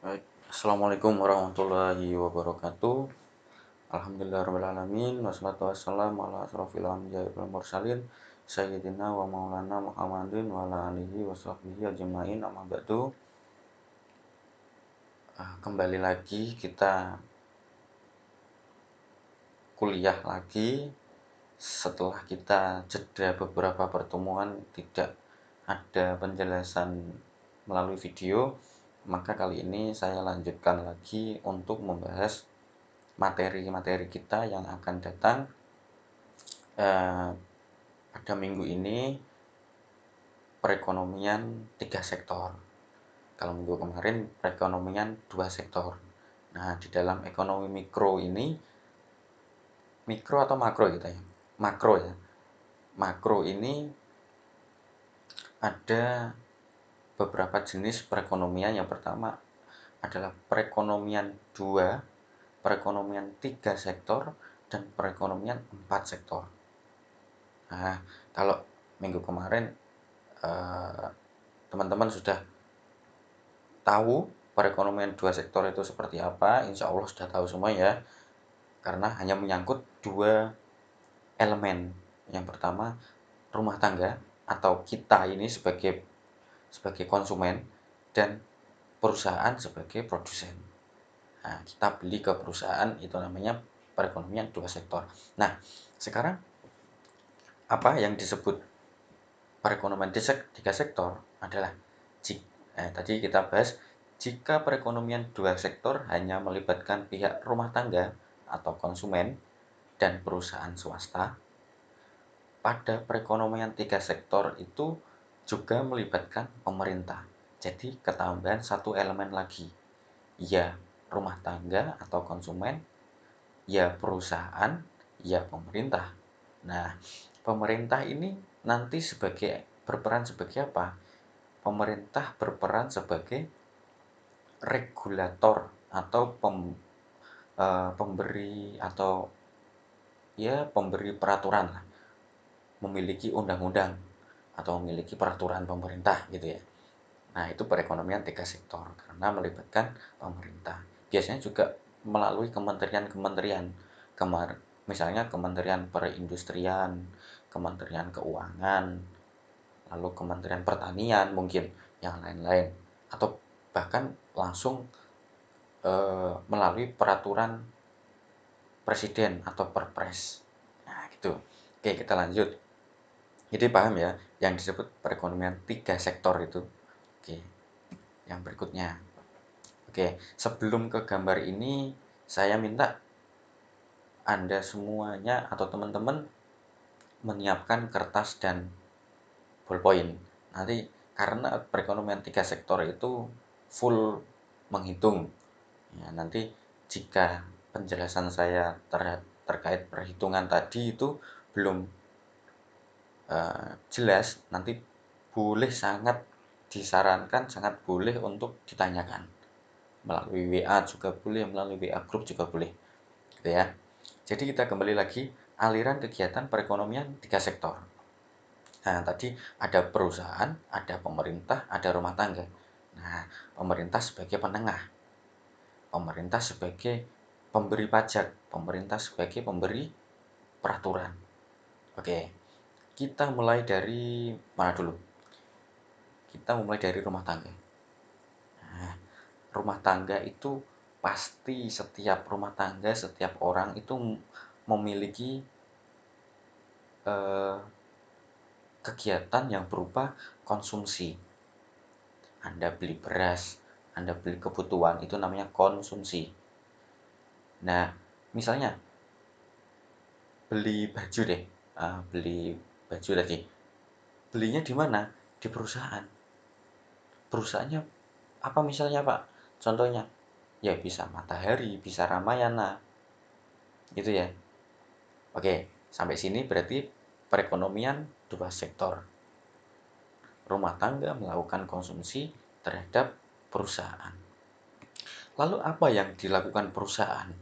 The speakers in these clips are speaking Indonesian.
Baik, assalamualaikum warahmatullahi wabarakatuh. Alhamdulillahirobbilalamin. Wassalatu wassalamu ala asrofil anbiya'i wal mursalin sayyidina wa maulana Muhammadin wa ala alihi wa sahbihi ajma'in, amma ba'du. Kembali lagi kita kuliah lagi setelah kita jeda beberapa pertemuan tidak ada penjelasan melalui video. Maka kali ini saya lanjutkan lagi untuk membahas materi-materi kita yang akan datang pada minggu ini, perekonomian 3 sektor. Kalau minggu kemarin perekonomian 2 sektor. Nah, di dalam ekonomi mikro ini, mikro atau makro gitu ya? Makro ya. Makro ini ada beberapa jenis perekonomian. Yang pertama adalah perekonomian 3 sektor, dan perekonomian 4 sektor. Nah, kalau minggu kemarin teman-teman sudah tahu perekonomian 2 sektor itu seperti apa, insya Allah sudah tahu semua ya, karena hanya menyangkut 2 elemen. Yang pertama, rumah tangga atau kita ini sebagai konsumen, dan perusahaan sebagai produsen. Nah, kita beli ke perusahaan, itu namanya perekonomian 2 sektor. Nah, sekarang apa yang disebut perekonomian 3 sektor adalah tadi kita bahas, jika perekonomian 2 sektor hanya melibatkan pihak rumah tangga atau konsumen dan perusahaan swasta, pada perekonomian 3 sektor itu juga melibatkan pemerintah. Jadi ketambahan satu elemen lagi, ya rumah tangga atau konsumen, ya perusahaan, ya pemerintah. Nah, pemerintah ini nanti berperan sebagai apa? Pemerintah berperan sebagai regulator atau pemberi, atau ya pemberi peraturan lah, memiliki undang-undang atau memiliki peraturan pemerintah gitu ya. Nah, itu perekonomian 3 sektor karena melibatkan pemerintah. Biasanya juga melalui kementerian-kementerian, misalnya Kementerian Perindustrian, Kementerian Keuangan, lalu Kementerian Pertanian, mungkin yang lain-lain, atau bahkan langsung melalui peraturan presiden atau perpres. Nah, gitu. Oke, kita lanjut. Jadi paham ya yang disebut perekonomian 3 sektor itu. Oke, yang berikutnya. Oke, sebelum ke gambar ini, saya minta Anda semuanya atau teman-teman menyiapkan kertas dan ballpoint. Nanti karena perekonomian 3 sektor itu full menghitung. Ya, nanti jika penjelasan saya terkait perhitungan tadi itu belum jelas, nanti sangat boleh untuk ditanyakan melalui WA juga boleh, melalui WA grup juga boleh, gitu ya. Jadi kita kembali lagi, aliran kegiatan perekonomian 3 sektor. Nah, tadi ada perusahaan, ada pemerintah, ada rumah tangga. Nah, pemerintah sebagai penengah, pemerintah sebagai pemberi pajak, pemerintah sebagai pemberi peraturan. Oke, kita mulai dari mana dulu? Kita mulai dari rumah tangga. Nah, rumah tangga itu pasti setiap orang itu memiliki kegiatan yang berupa konsumsi. Anda beli beras, Anda beli kebutuhan, itu namanya konsumsi. Nah, misalnya beli baju deh, beli baju tadi. Belinya di mana? Di perusahaan. Perusahaannya apa misalnya, Pak? Contohnya, ya bisa Matahari, bisa Ramayana, gitu ya. Oke, sampai sini berarti perekonomian 2 sektor. Rumah tangga melakukan konsumsi terhadap perusahaan. Lalu apa yang dilakukan perusahaan?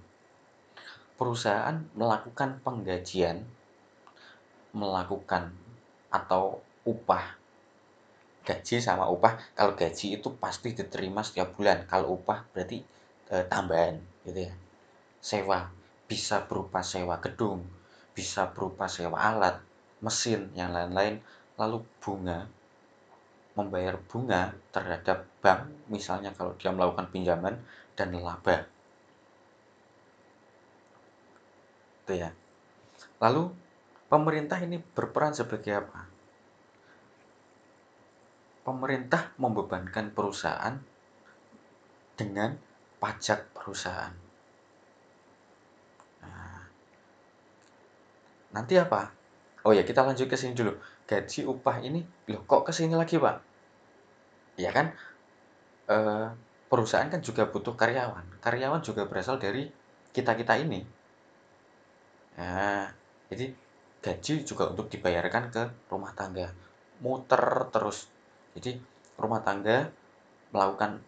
Perusahaan melakukan penggajian, melakukan atau upah gaji sama upah. Kalau gaji itu pasti diterima setiap bulan, kalau upah berarti tambahan gitu ya. Sewa bisa berupa sewa gedung, bisa berupa sewa alat, mesin, yang lain-lain. Lalu bunga, membayar bunga terhadap bank, misalnya kalau dia melakukan pinjaman, dan laba. Itu ya. Lalu pemerintah ini berperan sebagai apa? Pemerintah membebankan perusahaan dengan pajak perusahaan. Nah, nanti apa? Oh ya, kita lanjut ke sini dulu. Gaji upah ini, loh kok ke sini lagi, Pak? Ya kan, eh, perusahaan kan juga butuh karyawan. Karyawan juga berasal dari kita-kita ini. Nah, jadi gaji juga untuk dibayarkan ke rumah tangga. Muter terus. Jadi rumah tangga melakukan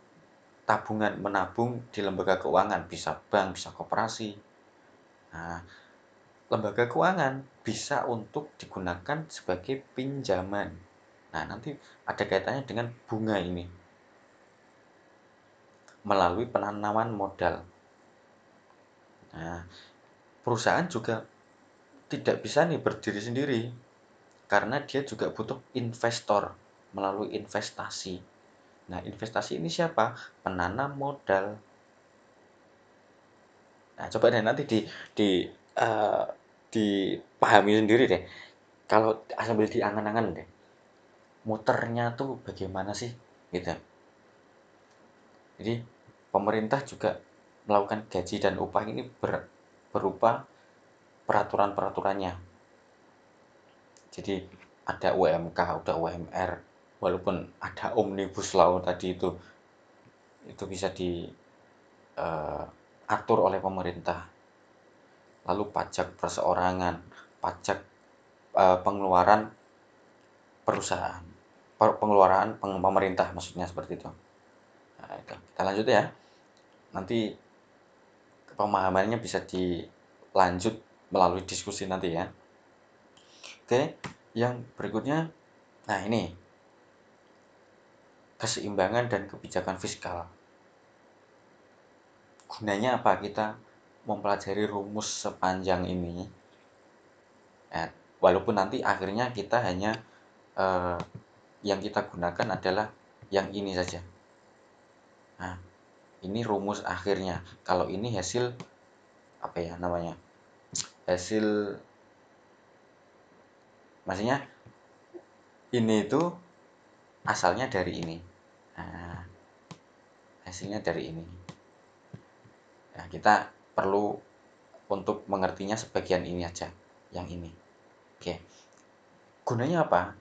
tabungan, menabung di lembaga keuangan, bisa bank, bisa koperasi. Nah, lembaga keuangan bisa untuk digunakan sebagai pinjaman. Nah, nanti ada kaitannya dengan bunga ini melalui penanaman modal. Nah, perusahaan juga tidak bisa nih berdiri sendiri karena dia juga butuh investor melalui investasi. Nah, investasi ini siapa? Penanam modal. Nah, coba deh nanti di eh, dipahami sendiri deh. Kalau sambil diangan-angan deh, muternya tuh bagaimana sih? Gitu. Jadi pemerintah juga melakukan gaji dan upah ini berupa peraturan-peraturannya. Jadi ada UMK, ada UMR, walaupun ada omnibus law tadi itu bisa diatur oleh pemerintah. Lalu pajak perseorangan, pajak pengeluaran perusahaan, pengeluaran pemerintah maksudnya seperti itu. Nah, itu. Kita lanjut ya. Nanti pemahamannya bisa dilanjut melalui diskusi nanti ya. Oke, yang berikutnya, nah ini keseimbangan dan kebijakan fiskal. Gunanya apa kita mempelajari rumus sepanjang ini? Nah, walaupun nanti akhirnya kita hanya yang kita gunakan adalah yang ini saja. Nah, ini rumus akhirnya. Kalau ini hasil apa ya namanya? Hasil, maksudnya ini itu asalnya dari ini. Nah, hasilnya dari ini. Nah, kita perlu untuk mengertinya sebagian ini aja, yang ini. Oke. Gunanya apa?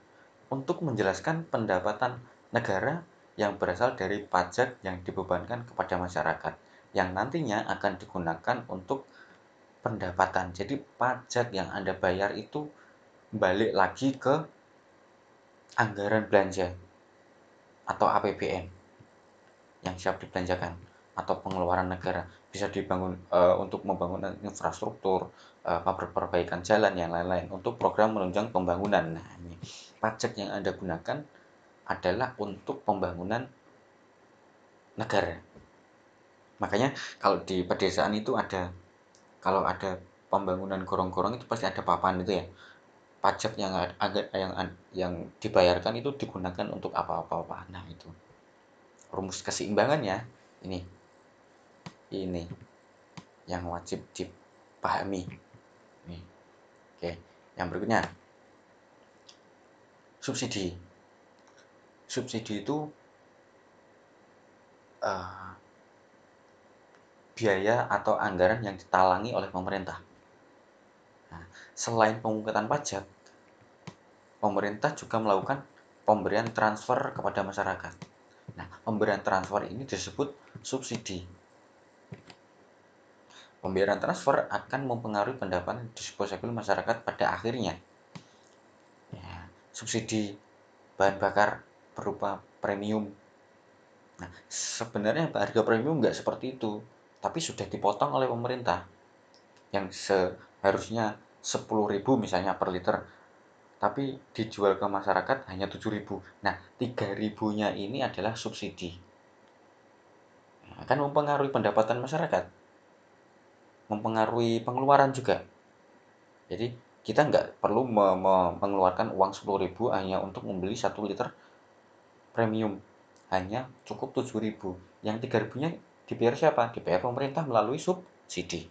Untuk menjelaskan pendapatan negara yang berasal dari pajak yang dibebankan kepada masyarakat, yang nantinya akan digunakan untuk pendapatan. Jadi pajak yang Anda bayar itu balik lagi ke anggaran belanja atau APBN yang siap dibelanjakan, atau pengeluaran negara, bisa dibangun untuk membangun infrastruktur, perbaikan jalan, yang lain-lain, untuk program menunjang pembangunan. Nah, ini pajak yang Anda gunakan adalah untuk pembangunan negara. Makanya kalau di pedesaan itu kalau ada pembangunan gorong-gorong itu pasti ada papan itu ya. Pajak yang agak yang dibayarkan itu digunakan untuk apa-apa. Nah, itu rumus keseimbangannya ini. Ini yang wajib dipahami. Nih. Oke, yang berikutnya subsidi. Subsidi itu uh, biaya atau anggaran yang ditalangi oleh pemerintah. Nah, selain pemungutan pajak, pemerintah juga melakukan pemberian transfer kepada masyarakat. Nah, pemberian transfer ini disebut subsidi. Pemberian transfer akan mempengaruhi pendapatan disposable masyarakat pada akhirnya. Ya, subsidi bahan bakar berupa premium. Nah, sebenarnya harga premium nggak seperti itu, tapi sudah dipotong oleh pemerintah. Yang seharusnya 10.000 misalnya per liter, tapi dijual ke masyarakat hanya 7.000. Nah, 3.000-nya ini adalah subsidi. Nah, kan mempengaruhi pendapatan masyarakat, mempengaruhi pengeluaran juga. Jadi kita nggak perlu mengeluarkan uang 10.000 hanya untuk membeli 1 liter premium, hanya cukup 7.000. Yang 3.000-nya dibayar siapa? Dibayar pemerintah melalui subsidi.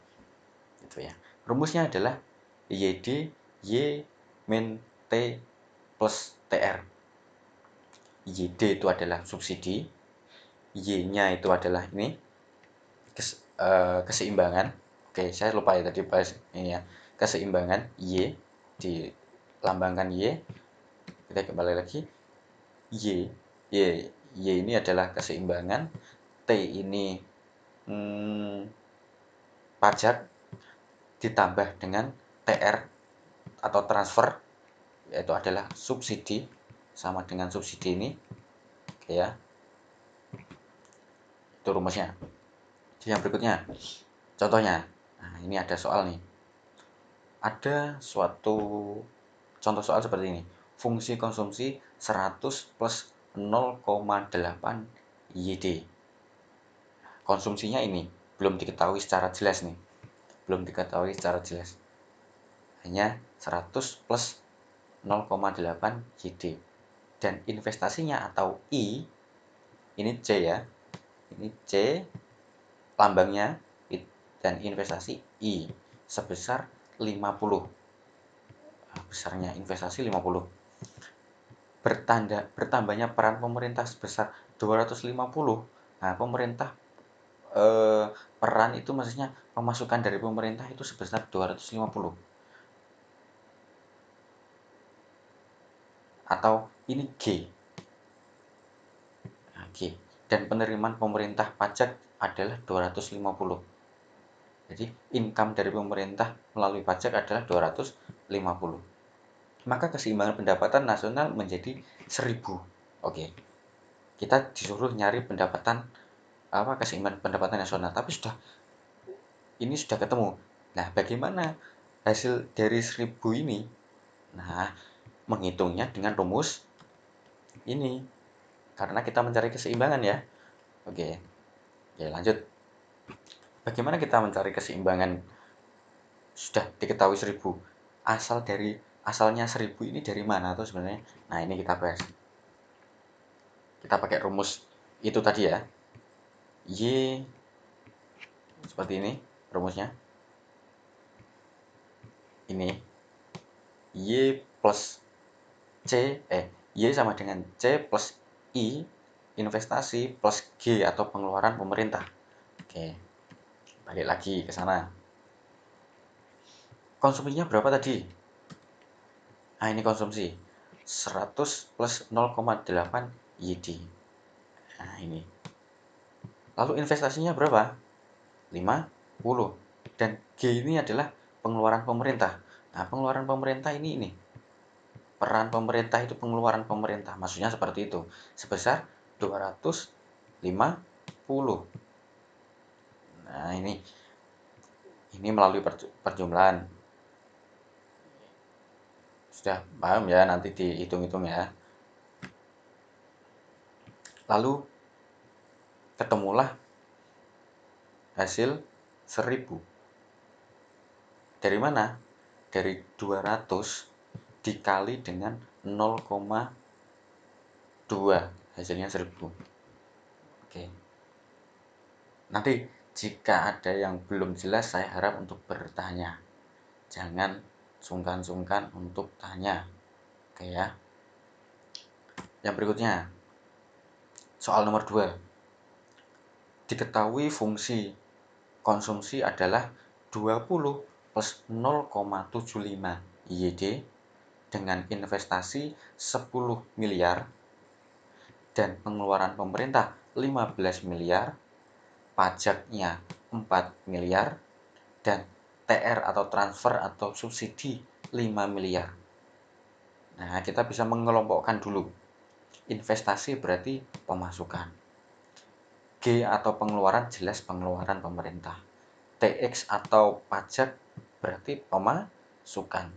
Gitu ya. Rumusnya adalah YD Y min T plus TR. YD itu adalah subsidi, Y-nya itu adalah ini keseimbangan. Oke, saya lupa ya tadi bahas ini ya. Keseimbangan Y dilambangkan Y. Kita kembali lagi. Y, Y, Y ini adalah keseimbangan. T ini pajak ditambah dengan TR atau transfer, yaitu adalah subsidi, sama dengan subsidi ini. Oke ya, itu rumusnya. Jadi yang berikutnya, contohnya. Nah, ini ada soal nih. Ada suatu contoh soal seperti ini. Fungsi konsumsi 100 plus 0,8 YD. Konsumsinya ini belum diketahui secara jelas nih. Belum diketahui secara jelas. Hanya 100 plus 0,8 YD. Dan investasinya atau I, ini C ya. Ini C lambangnya, dan investasi I sebesar 50. Besarnya investasi 50. Bertambahnya peran pemerintah sebesar 250. Nah, pemerintah peran itu maksudnya pemasukan dari pemerintah itu sebesar 250. Atau ini G. Nah, G. Dan penerimaan pemerintah pajak adalah 250. Jadi income dari pemerintah melalui pajak adalah 250. Maka keseimbangan pendapatan nasional menjadi 1.000. Oke. Kita disuruh nyari keseimbangan pendapatan nasional, tapi ini sudah ketemu. Nah, bagaimana hasil dari 1.000 ini? Nah, menghitungnya dengan rumus ini. Karena kita mencari keseimbangan ya. Oke. Oke, lanjut. Bagaimana kita mencari keseimbangan? Sudah diketahui 1.000. Asalnya 1.000 ini dari mana tuh sebenarnya? Nah, ini kita bahas. Kita pakai rumus itu tadi ya. Y seperti ini rumusnya. Ini Y plus Y sama dengan C plus I investasi plus G atau pengeluaran pemerintah. Oke. Balik lagi ke sana. Konsumsinya berapa tadi? Nah, ini konsumsi 100 plus 0,8 YD. Nah, ini. Lalu investasinya berapa? 50. Dan G ini adalah pengeluaran pemerintah. Nah, pengeluaran pemerintah ini. Peran pemerintah itu pengeluaran pemerintah. Maksudnya seperti itu. Sebesar 250. Nah, ini melalui perjumlahan. Sudah paham ya, nanti dihitung-hitung ya. Lalu ketemulah hasil 1.000. Dari mana? Dari 200 dikali dengan 0,2, hasilnya 1.000. Oke. Nanti jika ada yang belum jelas, saya harap untuk bertanya. Jangan sungkan-sungkan untuk tanya. Oke ya. Yang berikutnya, soal nomor 2. Diketahui fungsi konsumsi adalah 20 plus 0,75 YD dengan investasi 10 miliar dan pengeluaran pemerintah 15 miliar, pajaknya 4 miliar, dan TR atau transfer atau subsidi 5 miliar. Nah, kita bisa mengelompokkan dulu. Investasi berarti pemasukan. G atau pengeluaran jelas pengeluaran pemerintah. TX atau pajak berarti pemasukan.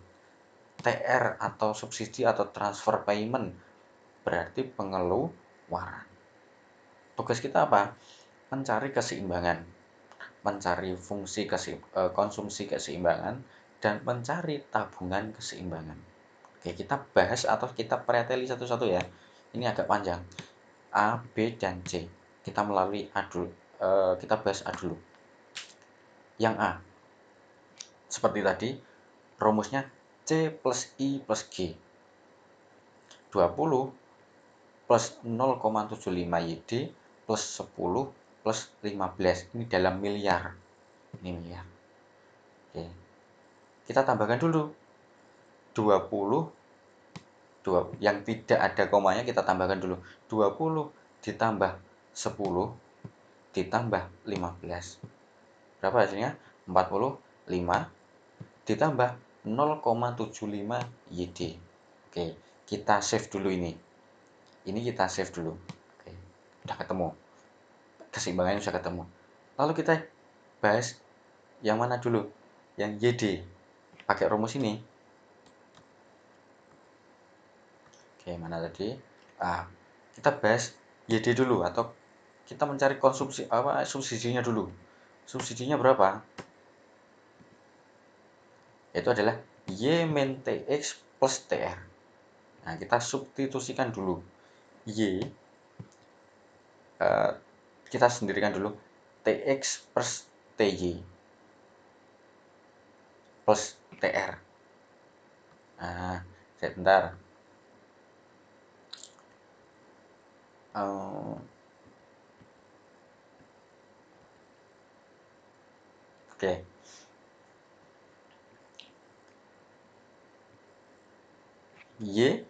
TR atau subsidi atau transfer payment, berarti pengeluaran. Tugas kita apa? Mencari keseimbangan, mencari konsumsi keseimbangan, dan mencari tabungan keseimbangan. Oke, kita bahas atau kita preteli satu-satu ya. Ini agak panjang. A, B, dan C. Kita melalui A dulu. Kita bahas A dulu. Yang A, seperti tadi, rumusnya C plus I plus G. 20 plus 0,75 YD plus 10 plus 15. Ini dalam miliar. Ini miliar. Oke. Kita tambahkan dulu. 20 yang tidak ada komanya kita tambahkan dulu. 20 ditambah 10 ditambah 15. Berapa hasilnya? 45 ditambah 0,75 YD. Oke, kita save dulu ini. Ini kita save dulu. Oke, udah ketemu. Keseimbangannya sudah ketemu. Lalu kita bahas yang mana dulu? Yang YD. Pakai rumus ini. Oke, mana tadi? Kita bahas YD dulu atau kita mencari subsidinya dulu. Subsidinya berapa? Itu adalah Y min TX plus TR. Nah, kita substitusikan dulu. Y kita sendirikan dulu. TX plus TY plus TR. Nah, sebentar. Oke. Y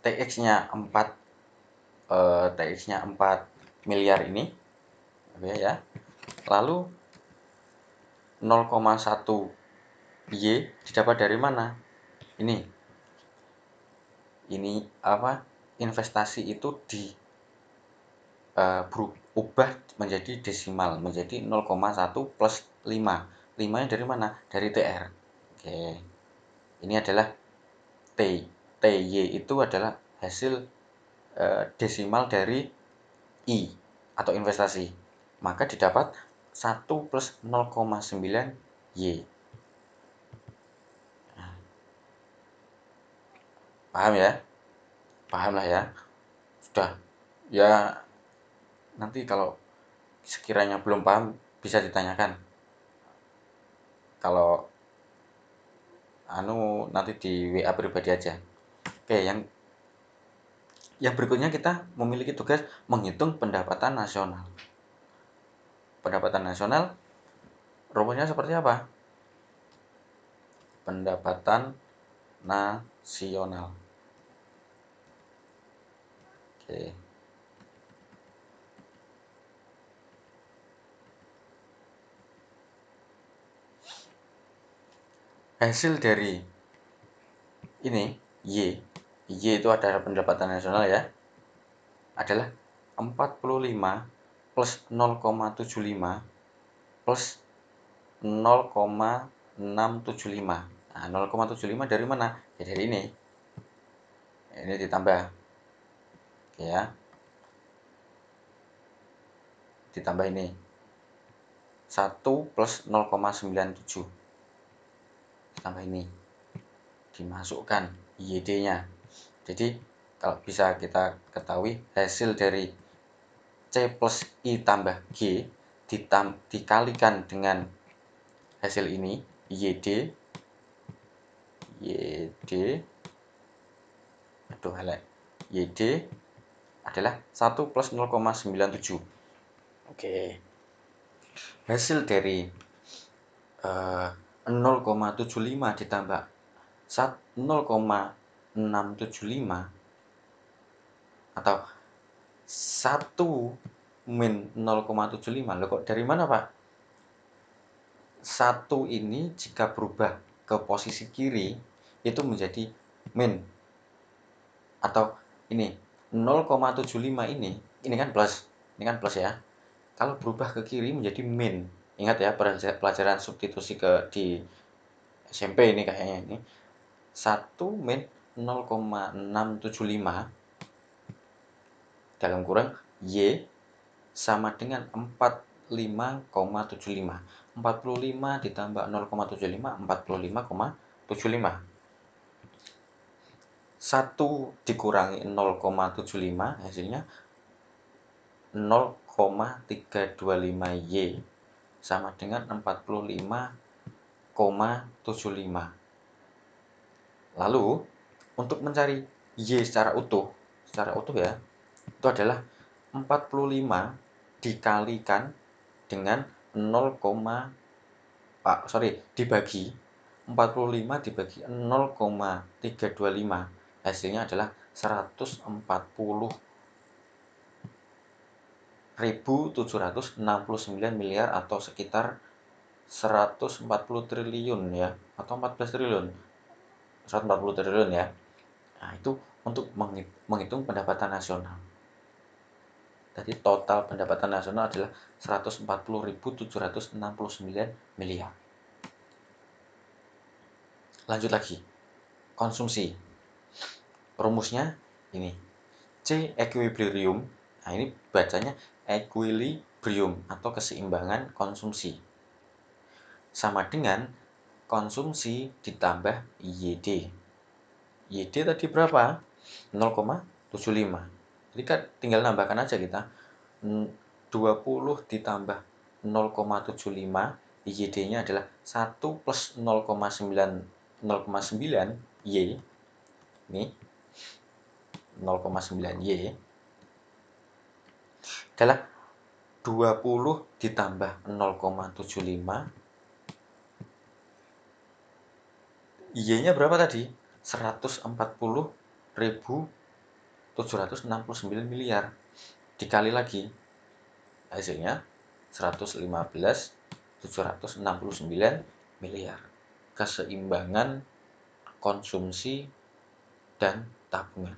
TX-nya 4 TX-nya 4 miliar ini. Oke ya. Lalu 0,1 Y didapat dari mana? Ini apa? Investasi itu berubah menjadi desimal, menjadi 0,1 plus 5. 5-nya dari mana? Dari TR. Oke. Ini adalah TY itu adalah hasil desimal dari I atau investasi. Maka didapat 1 plus 0,9 Y. Paham ya? Paham lah ya. Sudah. Ya, nanti kalau sekiranya belum paham bisa ditanyakan. Kalau nanti di WA pribadi aja. Oke, yang berikutnya kita memiliki tugas menghitung pendapatan nasional. Pendapatan nasional rumusnya seperti apa? Pendapatan nasional. Oke. Hasil dari ini Y itu adalah pendapatan nasional ya, adalah 45 plus 0,75 plus 0,675. Nah, 0,75 dari mana? Ya dari ini. Ini ditambah. Ya. Ditambah ini. 1 plus 0,97. Ditambah ini. Dimasukkan YD-nya. Jadi, kalau bisa kita ketahui hasil dari C plus I tambah G dikalikan dengan hasil ini YD adalah 1 plus 0,97. Oke. Hasil dari 0,75 ditambah 0,675 atau 1 min 0,75. Loh, kok dari mana, Pak? 1 ini jika berubah ke posisi kiri itu menjadi min. Atau ini 0,75 ini kan plus. Ini kan plus ya. Kalau berubah ke kiri menjadi min. Ingat ya pelajaran substitusi di SMP ini kayaknya ini. 1 min 0,675 dalam kurang Y sama dengan 45,75. 45 ditambah 0,75, 45,75. 1 dikurangi 0,75 hasilnya 0,325Y sama dengan 45,75. Lalu untuk mencari Y secara utuh ya, itu adalah 45 dikalikan dengan 0, dibagi 45 dibagi 0,325 hasilnya adalah 140.769 miliar atau sekitar 140 triliun ya, atau 14 triliun, 140 triliun ya. Nah, itu untuk menghitung pendapatan nasional. Jadi total pendapatan nasional adalah 140.769 miliar. Lanjut lagi, konsumsi. Rumusnya ini, C equilibrium. Nah, ini bacanya equilibrium atau keseimbangan konsumsi. Sama dengan konsumsi ditambah YD. YD tadi berapa? 0,75. Jadi kan tinggal nambahkan aja kita. 20 ditambah 0,75, YD-nya adalah 1 plus 0,9 Y. Ini 0,9 Y adalah 20 ditambah 0,75. Y-nya berapa tadi? 140.769 miliar. Dikali lagi hasilnya 115.769 miliar. Keseimbangan konsumsi dan tabungan.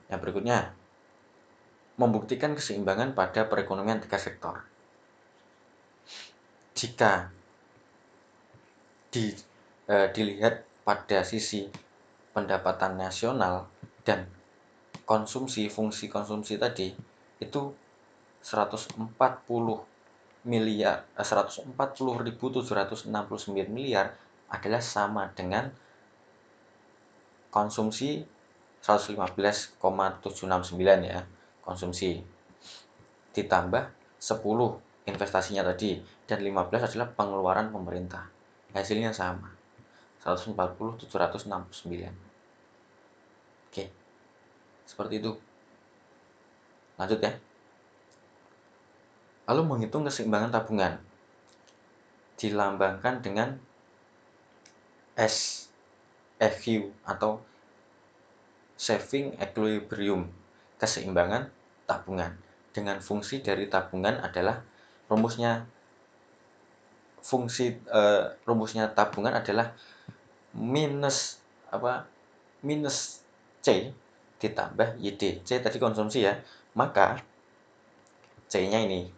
Yang berikutnya, membuktikan keseimbangan pada perekonomian tiga sektor. Jika dilihat pada sisi pendapatan nasional dan konsumsi, fungsi konsumsi tadi itu 140.769 miliar adalah sama dengan konsumsi 115,769 ya, konsumsi ditambah 10 investasinya tadi dan 15 adalah pengeluaran pemerintah. Hasilnya sama, 140.769. Oke. Seperti itu. Lanjut ya. Lalu menghitung keseimbangan tabungan. Dilambangkan dengan SEQ atau saving equilibrium, keseimbangan tabungan. Dengan fungsi dari tabungan adalah rumusnya tabungan adalah minus C ditambah YD. C tadi konsumsi ya. Maka C-nya ini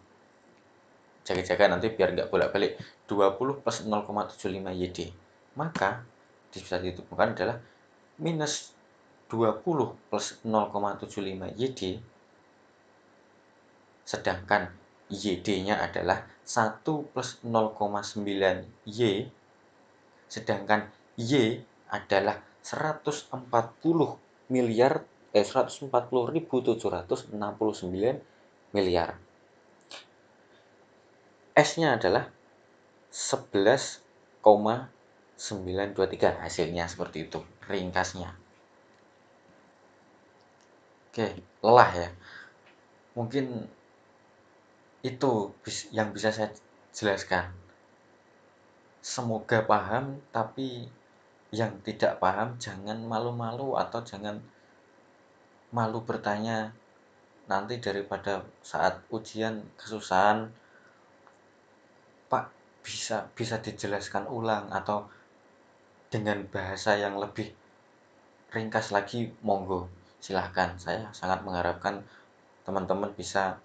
jaga-jaga nanti biar nggak bolak-balik. 20 plus 0,75 YD. Maka bisa ditemukan adalah minus 20 plus 0,75 YD, sedangkan YD-nya adalah 1 plus 0,9 Y, sedangkan Y adalah 140.769 miliar. S-nya adalah 11,923. Hasilnya seperti itu, ringkasnya. Oke, lelah ya. Mungkin itu yang bisa saya jelaskan. Semoga paham, tapi yang tidak paham jangan malu-malu atau jangan malu bertanya. Nanti daripada saat ujian kesusahan, Pak, bisa dijelaskan ulang atau dengan bahasa yang lebih ringkas lagi, monggo silahkan. Saya sangat mengharapkan teman-teman bisa,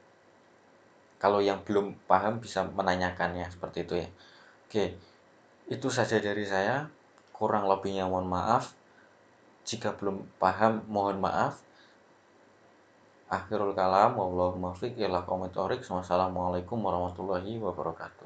kalau yang belum paham bisa menanyakannya seperti itu ya. Oke, itu saja dari saya, kurang lebihnya mohon maaf, jika belum paham mohon maaf. Akhirul kalam, wallahul muwaffiq ila aqwamit thoriq. Wassalamualaikum warahmatullahi wabarakatuh.